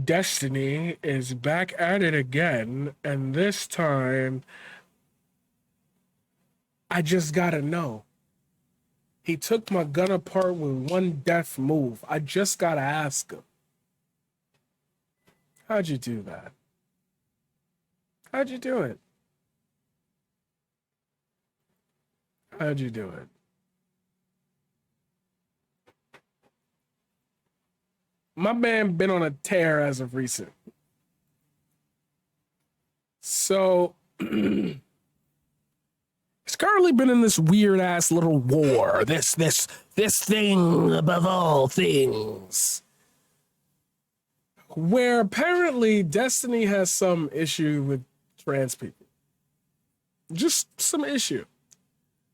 Destiny is back at it again, and this time I just gotta know. He took my gun apart with one death move. I just gotta ask him. How'd you do that? How'd you do it? How'd you do it? My man been on a tear as of recent. So it's currently been in this weird ass little war. This thing above all things. Where apparently Destiny has some issue with trans people. Just some issue.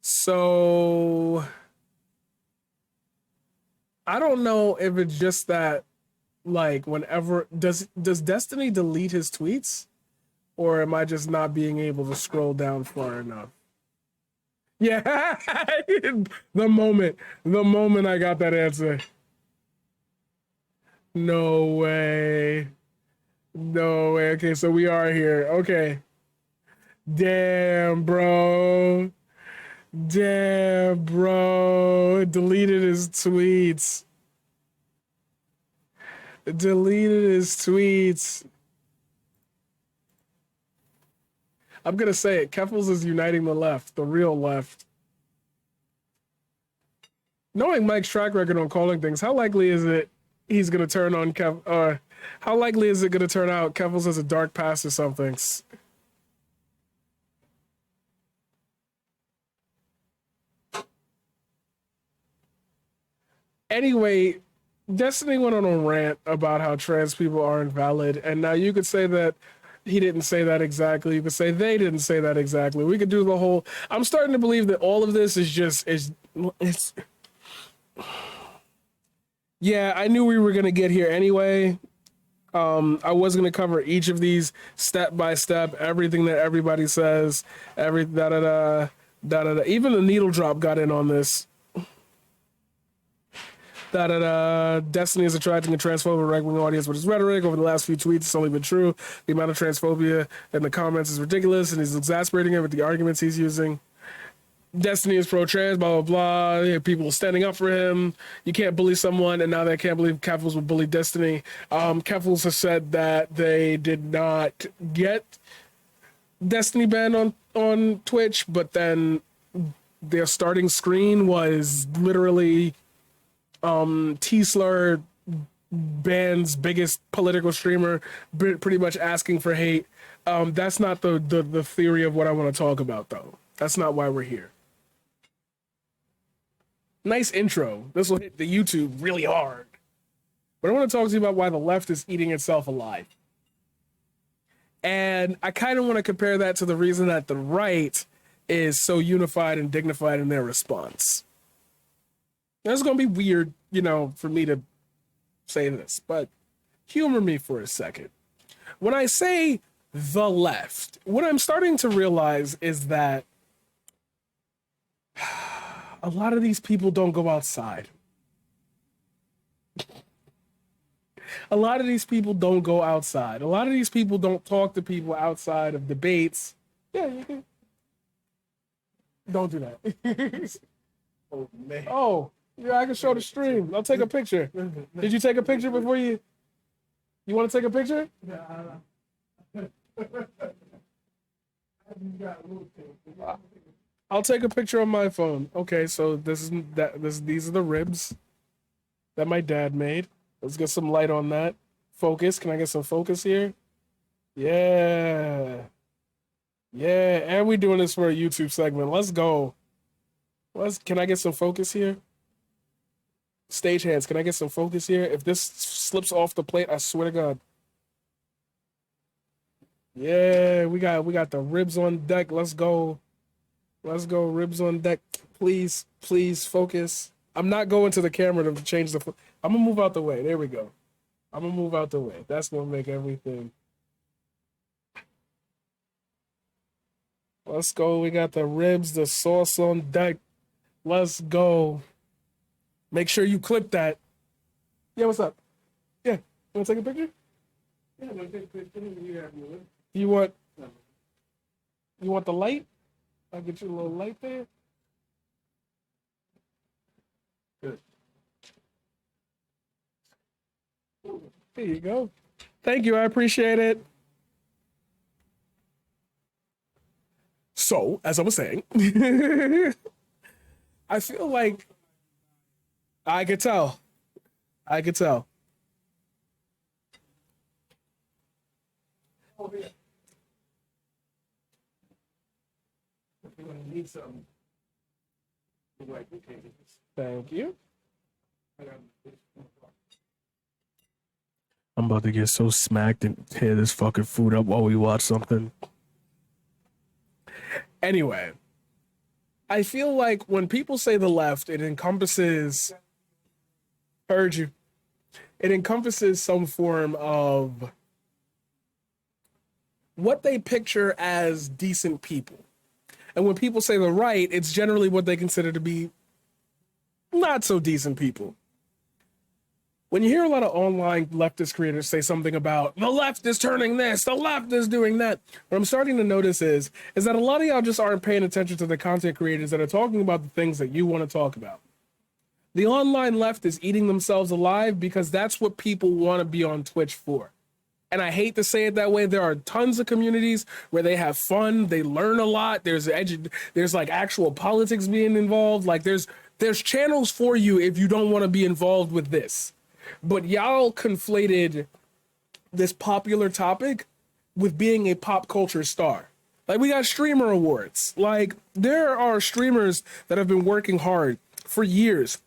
So I don't know if it's just that like whenever does Destiny delete his tweets? Or am I just not being able to scroll down far enough? Yeah, the moment I got that answer. No way. No way. Okay, so we are here. Okay. Damn, bro. Damn, bro. Deleted his tweets. Deleted his tweets. I'm gonna say it. Keffels is uniting the left, the real left. Knowing Mike's track record on calling things, how likely is it he's gonna turn on Kev? How likely is it gonna turn out Keffels has a dark past or something? Anyway, Destiny went on a rant about how trans people are invalid, and now you could say that he didn't say that exactly. You could say they didn't say that exactly. We could do the whole. I'm starting to believe that all of this is just it's. Yeah, I knew we were gonna get here anyway. I was gonna cover each of these step by step, everything that everybody says, every da da da da da. Even the needle drop got in on this. Destiny is attracting a transphobic right-wing audience with his rhetoric. Over the last few tweets, it's only been true. The amount of transphobia in the comments is ridiculous, and he's exasperating it with the arguments he's using. Destiny is pro-trans, blah, blah, blah. People standing up for him. You can't bully someone, and now they can't believe Keffels will bully Destiny. Keffels has said that they did not get Destiny banned on Twitch, but then their starting screen was literally T-Slur, band's biggest political streamer, pretty much asking for hate. That's not the theory of what I want to talk about, though. That's not why we're here. Nice intro. This will hit the YouTube really hard. But I want to talk to you about why the left is eating itself alive. And I kind of want to compare that to the reason that the right is so unified and dignified in their response. That's going to be weird, for me to say this, but humor me for a second. When I say the left, what I'm starting to realize is that a lot of these people don't go outside. A lot of these people don't go outside. A lot of these people don't talk to people outside of debates. Yeah, you can. Don't do that. Oh, man. Oh, yeah, I can show the stream. I'll take a picture. Did you take a picture before you? You want to take a picture? I'll take a picture on my phone. Okay, so these are the ribs that my dad made. Let's get some light on that. Focus. Can I get some focus here? Yeah. Yeah, and we're doing this for a YouTube segment. Let's go. Can I get some focus here? Stagehands, can I get some focus here? If this slips off the plate, I swear to God. Yeah, we got the ribs on deck. Let's go. Let's go, ribs on deck. Please, please focus. I'm not going to the camera to change the. I'm gonna move out the way. There we go. I'm gonna move out the way. That's gonna make everything. Let's go. We got the ribs, the sauce on deck. Let's go. Make sure you clip that. Yeah, what's up? Yeah, you wanna take a picture? You want the light? I'll get you a little light there. Good. There you go. Thank you. I appreciate it. So, as I was saying, I feel like I could tell. I could tell. Oh, yeah. You're gonna need some. Thank you. I'm about to get so smacked and tear this fucking food up while we watch something. Anyway, I feel like when people say the left, it encompasses. Heard you. It encompasses some form of what they picture as decent people. And when people say the right, it's generally what they consider to be not so decent people. When you hear a lot of online leftist creators say something about the left is turning this, the left is doing that, what I'm starting to notice is that a lot of y'all just aren't paying attention to the content creators that are talking about the things that you want to talk about. The online left is eating themselves alive because that's what people want to be on Twitch for. And I hate to say it that way. There are tons of communities where they have fun, they learn a lot. There's like actual politics being involved. Like there's channels for you if you don't want to be involved with this. But y'all conflated this popular topic with being a pop culture star. Like we got streamer awards. Like there are streamers that have been working hard for years.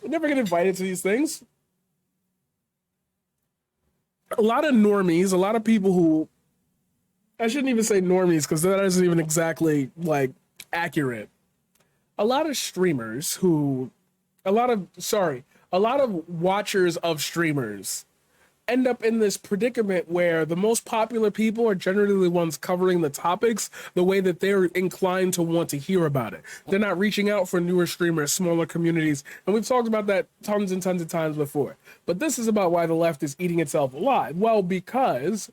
Never get invited to these things. A lot of normies, a lot of people who, I shouldn't even say normies because that isn't even exactly like accurate. A lot of streamers who, a lot of watchers of streamers end up in this predicament where the most popular people are generally the ones covering the topics the way that they're inclined to want to hear about it. They're not reaching out for newer streamers, smaller communities. And we've talked about that tons and tons of times before. But this is about why the left is eating itself alive. Well, because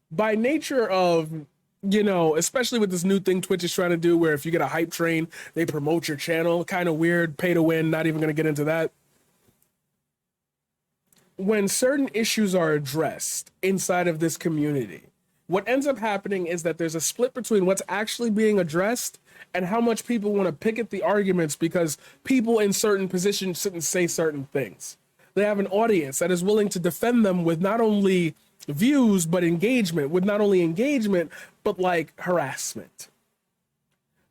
by nature of, you know, especially with this new thing Twitch is trying to do where if you get a hype train, they promote your channel, kind of weird, pay to win, not even going to get into that. When certain issues are addressed inside of this community, what ends up happening is that there's a split between what's actually being addressed and how much people want to pick at the arguments because people in certain positions shouldn't say certain things. They have an audience that is willing to defend them with not only views, but engagement, with not only engagement, but like harassment.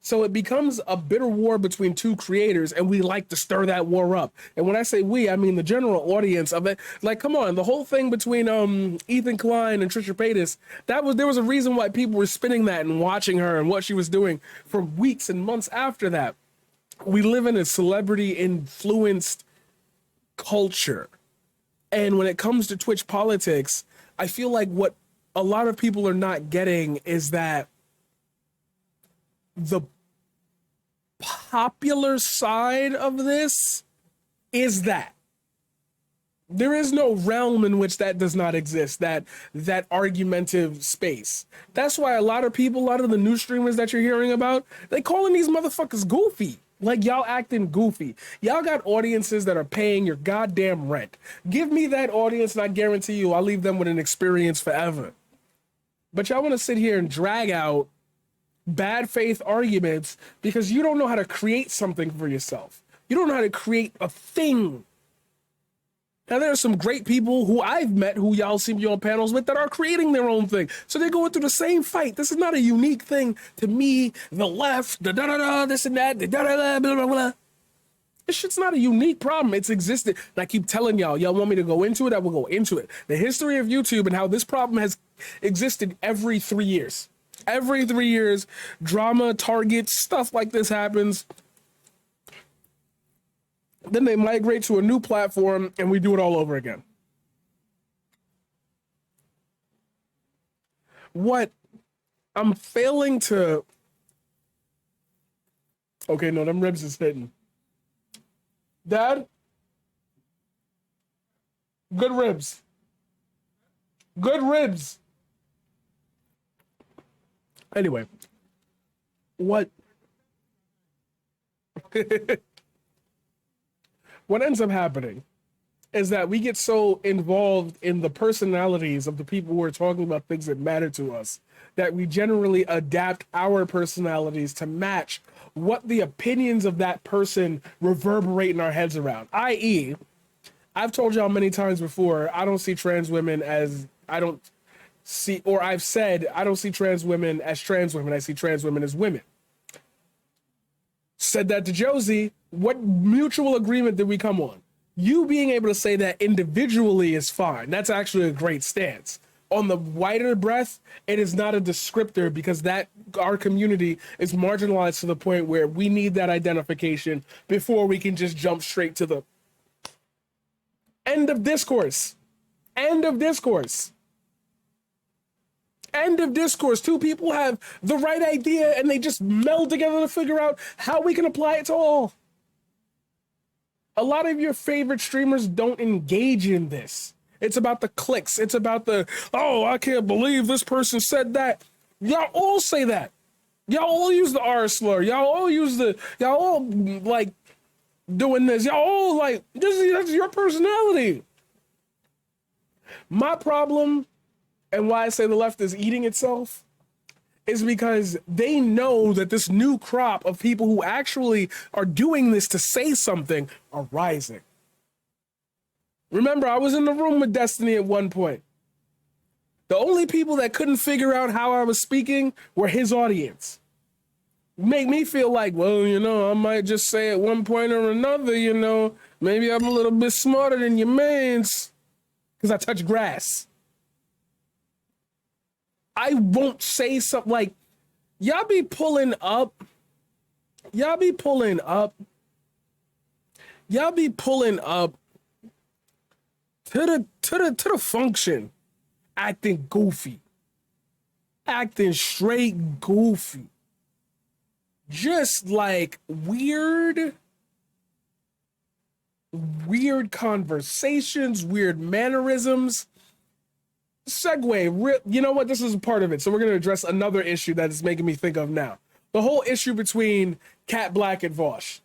So it becomes a bitter war between two creators, and we like to stir that war up. And when I say we, I mean the general audience of it. Like, come on, the whole thing between Ethan Klein and Trisha Paytas, there was a reason why people were spinning that and watching her and what she was doing for weeks and months after that. We live in a celebrity-influenced culture. And when it comes to Twitch politics, I feel like what a lot of people are not getting is that the popular side of this is that there is no realm in which that does not exist, that argumentative space. That's why a lot of people, a lot of the new streamers that you're hearing about, they calling these motherfuckers goofy. Like y'all acting goofy. Y'all got audiences that are paying your goddamn rent. Give me that audience and I guarantee you I'll leave them with an experience forever. But y'all want to sit here and drag out bad faith arguments because you don't know how to create something for yourself. You don't know how to create a thing. Now, there are some great people who I've met who y'all see me on panels with that are creating their own thing. So they're going through the same fight. This is not a unique thing to me, the left, the da-da-da, this and that, the da-da-da, blah, blah, blah. This shit's not a unique problem. It's existed. And I keep telling y'all want me to go into it, I will go into it. The history of YouTube and how this problem has existed every 3 years. Every 3 years, drama, targets, stuff like this happens. Then they migrate to a new platform and we do it all over again. What I'm failing to... Okay, no, them ribs is hitting. Dad? Good ribs. Good ribs. Anyway, what what ends up happening is that we get so involved in the personalities of the people who are talking about things that matter to us that we generally adapt our personalities to match what the opinions of that person reverberate in our heads around. I.e., I've told y'all many times before, I don't see trans women as, I don't see, or I've said, I don't see trans women as trans women. I see trans women as women. Said that to Josie. What mutual agreement did we come on? You being able to say that individually is fine. That's actually a great stance. On the wider breadth, it is not a descriptor because that our community is marginalized to the point where we need that identification before we can just jump straight to the end of discourse. End of discourse. End of discourse. Two people have the right idea and they just meld together to figure out how we can apply it to all. A lot of your favorite streamers don't engage in this. It's about the clicks. It's about the, oh, I can't believe this person said that. Y'all all say that. Y'all all use the R slur. Y'all all use the, y'all all like doing this. Y'all all like, that's your personality. My problem, and why I say the left is eating itself, is because they know that this new crop of people who actually are doing this to say something are rising. Remember, I was in the room with Destiny at one point. The only people that couldn't figure out how I was speaking were his audience. Make me feel like, well, you know, I might just say at one point or another, you know, maybe I'm a little bit smarter than your mans because I touch grass. I won't say something like, y'all be pulling up to the function, acting goofy, acting straight goofy, just like weird conversations, weird mannerisms. Segue, you know what? This is a part of it. So we're going to address another issue that is making me think of now. The whole issue between Cat Black and Vosh.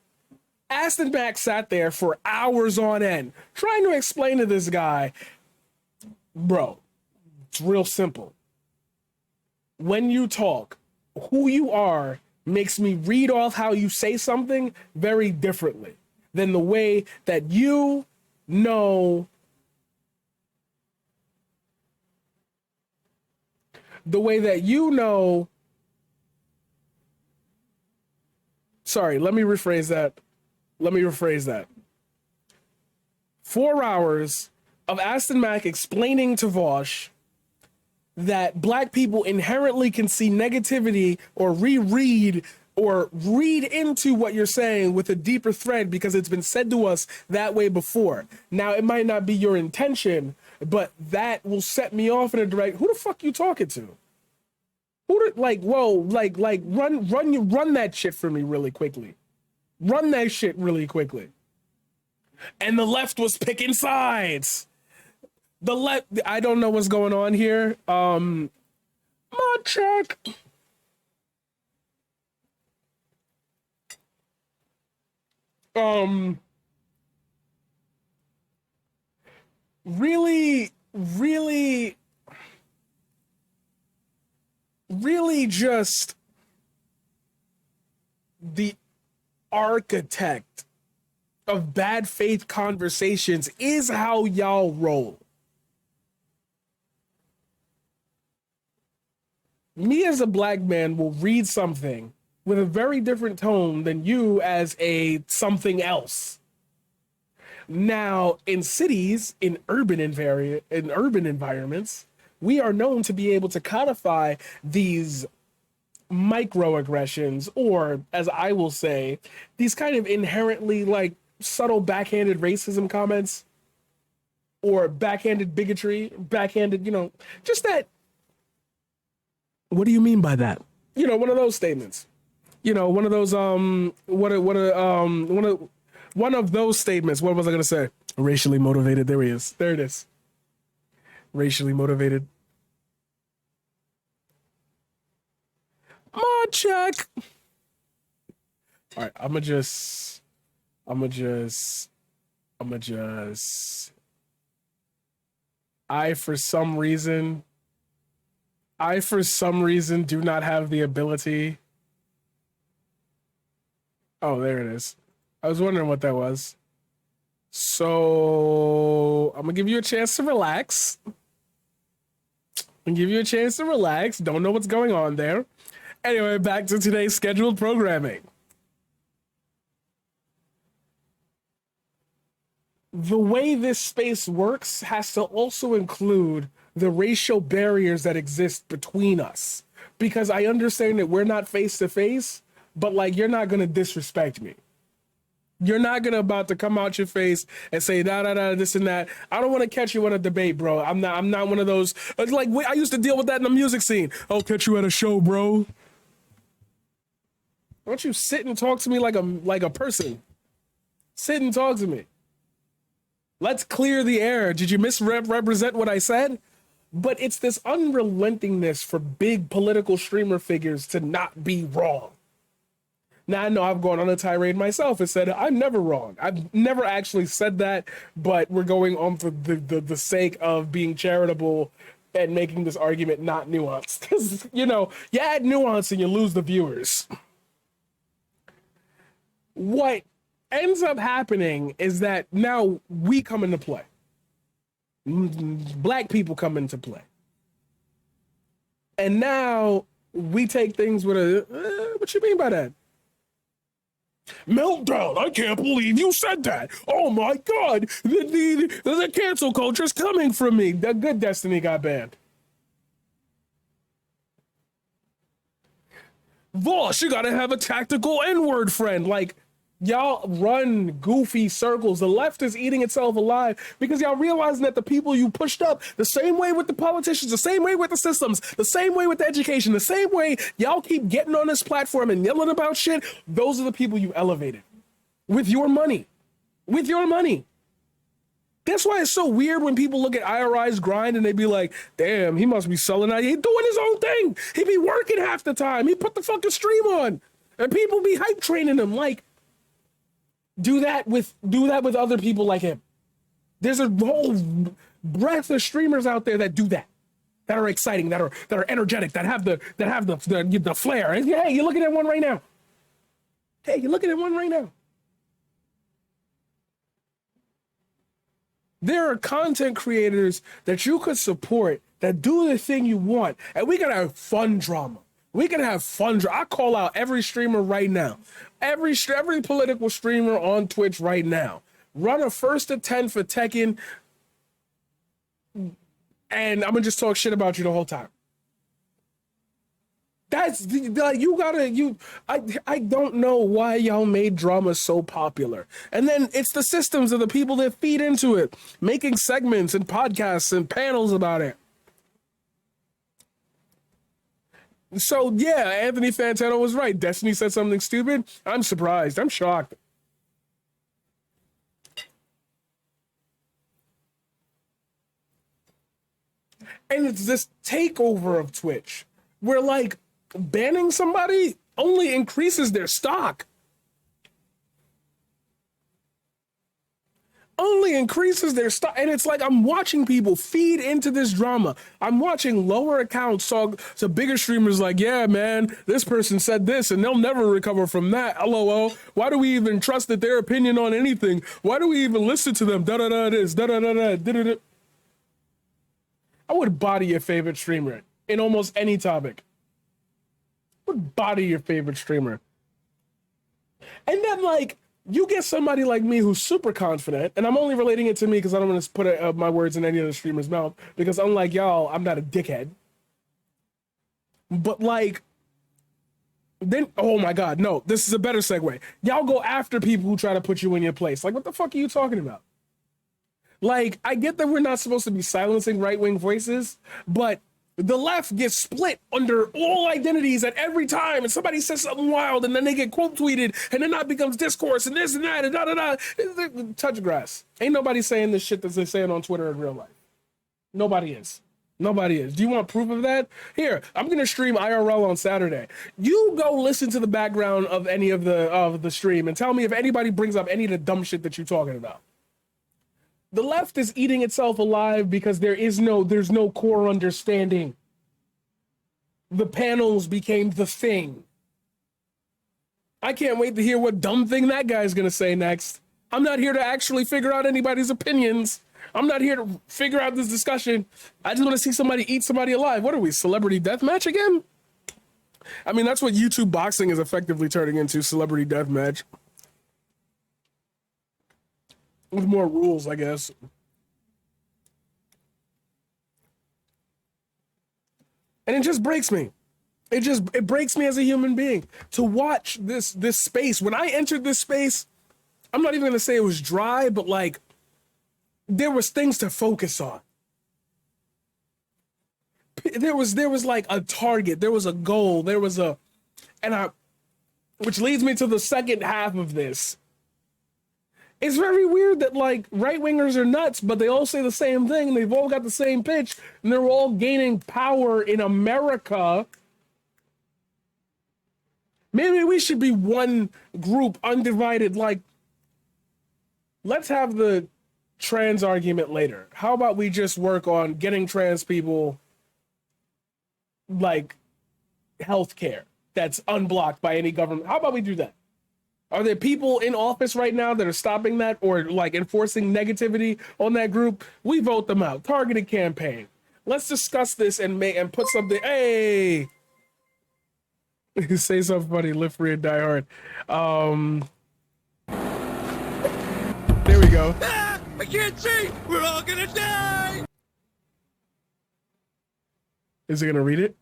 Aston Mack sat there for hours on end trying to explain to this guy, bro, it's real simple. When you talk, who you are makes me read off how you say something very differently than the way that you know. The way that you know. Sorry, let me rephrase that. 4 hours of Aston Mack explaining to Vosh that black people inherently can see negativity or reread or read into what you're saying with a deeper thread because it's been said to us that way before. Now, it might not be your intention, but that will set me off in a direct. Who the fuck you talking to? Run that shit for me really quickly. Run that shit really quickly. And the left was picking sides. The left, I don't know what's going on here. My check. Really just the architect of bad faith conversations is how y'all roll. Me as a black man will read something with a very different tone than you as a something else. Now, in cities, in urban environments, we are known to be able to codify these microaggressions, or as I will say, these kind of inherently like subtle backhanded racism comments or backhanded bigotry, backhanded, you know, just that. What do you mean by that? You know, one of those statements. You know, one of those one of those statements. What was I going to say? Racially motivated. There he is. There it is. racially motivated. Mod check. All right, I'ma just. I for some reason do not have the ability. Oh, there it is. I was wondering what that was. So I'm gonna give you a chance to relax. Don't know what's going on there. Anyway, back to today's scheduled programming. The way this space works has to also include the racial barriers that exist between us. Because I understand that we're not face to face, but like, you're not gonna disrespect me. You're not gonna about to come out your face and say this and that. I don't want to catch you in a debate, bro. I'm not one of those. Like, I used to deal with that in the music scene. I'll catch you at a show, bro. Why don't you sit and talk to me like a person? Sit and talk to me. Let's clear the air. Did you misrepresent what I said? But it's this unrelentingness for big political streamer figures to not be wrong. Now, I know I've gone on a tirade myself and said, I'm never wrong. I've never actually said that, but we're going on for the sake of being charitable and making this argument not nuanced. Because, you add nuance and you lose the viewers. What ends up happening is that now we come into play. Black people come into play. And now we take things with a, what you mean by that? Meltdown, I can't believe you said that. Oh my God, the cancel culture is coming from me. The good Destiny got banned. Voss, you gotta have a tactical N-word friend. Like, y'all run goofy circles. The left is eating itself alive because y'all realizing that the people you pushed up, the same way with the politicians, the same way with the systems, the same way with the education, the same way y'all keep getting on this platform and yelling about shit, those are the people you elevated. With your money. With your money. That's why it's so weird when people look at IRI's grind and they be like, damn, he must be selling out. He doing his own thing. He be working half the time. He put the fucking stream on. And people be hype training him like, do that with other people like him. There's a whole breadth of streamers out there that do that are exciting, that are energetic, that have the flair. And hey, you're looking at one right now. There are content creators that you could support that do the thing you want, and we gotta have fun drama. I call out every streamer right now. Every political streamer on Twitch right now. Run a 1st to 10 for Tekken, and I'm gonna just talk shit about you the whole time. That's like, I don't know why y'all made drama so popular. And then it's the systems of the people that feed into it, making segments and podcasts and panels about it. So yeah, Anthony Fantano was right. Destiny said something stupid. I'm surprised. I'm shocked. And it's this takeover of Twitch where like banning somebody only increases their stock. And it's like I'm watching people feed into this drama. I'm watching lower accounts talk to bigger streamers like, yeah, man, this person said this and they'll never recover from that. LOL. Why do we even trust that their opinion on anything? Why do we even listen to them? This, da-da-da-da. I would body your favorite streamer in almost any topic. And then like, you get somebody like me who's super confident, and I'm only relating it to me because I don't want to put my words in any other streamer's mouth, because unlike y'all, I'm not a dickhead. But like, then, oh my God, no, this is a better segue. Y'all go after people who try to put you in your place. Like, what the fuck are you talking about? Like, I get that we're not supposed to be silencing right-wing voices, but the left gets split under all identities at every time, and somebody says something wild, and then they get quote tweeted, and then that becomes discourse, and this and that, and da-da-da. Touch grass. Ain't nobody saying this shit that they're saying on Twitter in real life. Nobody is. Nobody is. Do you want proof of that? Here, I'm gonna stream IRL on Saturday. You go listen to the background of any of the stream and tell me if anybody brings up any of the dumb shit that you're talking about. The left is eating itself alive because there's no core understanding. The panels became the thing. I can't wait to hear what dumb thing that guy's gonna say next. I'm not here to actually figure out anybody's opinions. I'm not here to figure out this discussion. I just want to see somebody eat somebody alive. What are we, celebrity deathmatch again? I mean, that's what YouTube boxing is effectively turning into, celebrity deathmatch. With more rules, I guess. And it just breaks me. It breaks me as a human being to watch this space. When I entered this space, I'm not even gonna say it was dry, but like there was things to focus on. There was like a target, there was a goal, which leads me to the second half of this. It's very weird that like right-wingers are nuts, but they all say the same thing and they've all got the same pitch and they're all gaining power in America. Maybe we should be one group, undivided. Like, let's have the trans argument later. How about we just work on getting trans people like healthcare that's unblocked by any government? How about we do that? Are there people in office right now that are stopping that or like enforcing negativity on that group? We vote them out. Targeted campaign. Let's discuss this and put something. Hey, say something funny. Live free and die hard. There we go. Ah, I can't see. We're all gonna die. Is it gonna read it?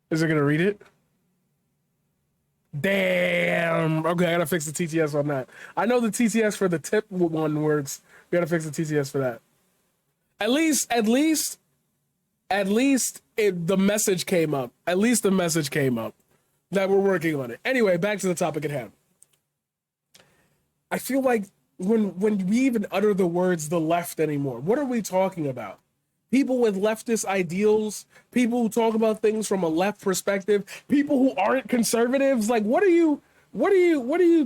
Is it gonna read it? Damn. Okay, I gotta fix the TTS on that. I know the TTS for the tip one works. We gotta fix the TTS for that. At least the message came up. At least the message came up that we're working on it. Anyway, back to the topic at hand. I feel like when we even utter the words the left anymore, what are we talking about? People with leftist ideals, people who talk about things from a left perspective, people who aren't conservatives. Like, what are you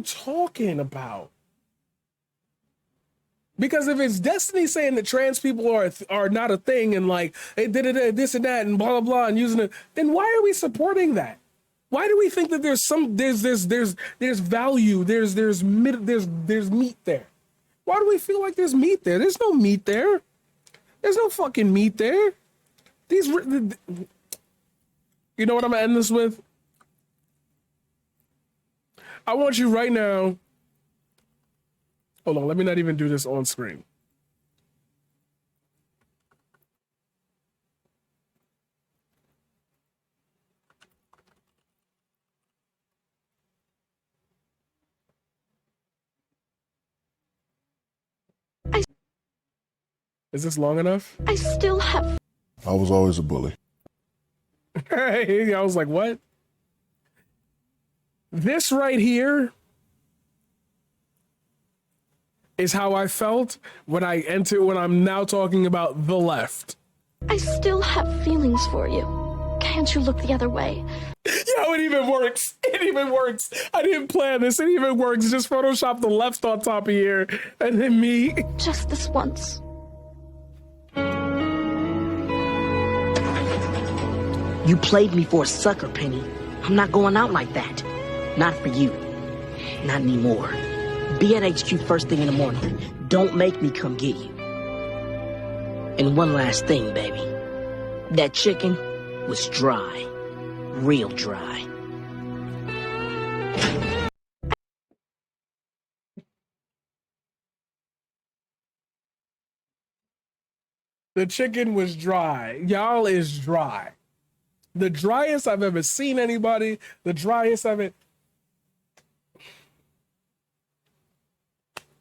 talking about? Because if it's Destiny saying that trans people are not a thing and like they did it this and that and blah blah blah and using it, then why are we supporting that? Why do we think that there's value, there's meat there? Why do we feel like there's meat there? There's no meat there. There's no fucking meat there. You know what I'm gonna end this with? I want you right now. Hold on, let me not even do this on screen. Is this long enough? I still have. I was always a bully. Hey, I was like, what? This right here is how I felt when I'm now talking about the left. I still have feelings for you. Can't you look the other way? Yo, it even works. It even works. I didn't plan this. It even works. Just Photoshop the left on top of here and then me. Just this once. You played me for a sucker, Penny. I'm not going out like that. Not for you. Not anymore. Be at HQ first thing in the morning. Don't make me come get you. And one last thing, baby. That chicken was dry. Real dry. The chicken was dry. Y'all is dry. The driest I've ever seen anybody. The driest I've ever...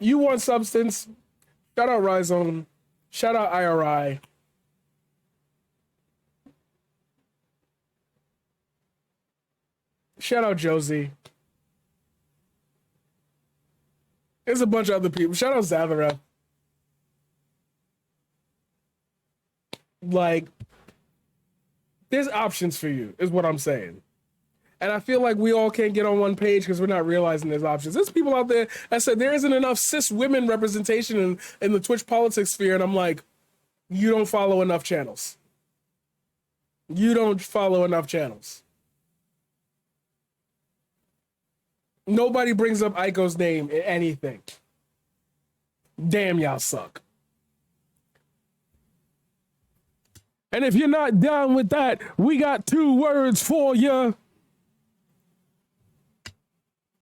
You want substance? Shout out Rhizome. Shout out IRI. Shout out Josie. There's a bunch of other people. Shout out Zavara. Like, there's options for you, is what I'm saying. And I feel like we all can't get on one page because we're not realizing there's options. There's people out there that said there isn't enough cis women representation in the Twitch politics sphere. And I'm like, you don't follow enough channels. You don't follow enough channels. Nobody brings up Aiko's name in anything. Damn, y'all suck. And if you're not down with that, we got 2 words for you.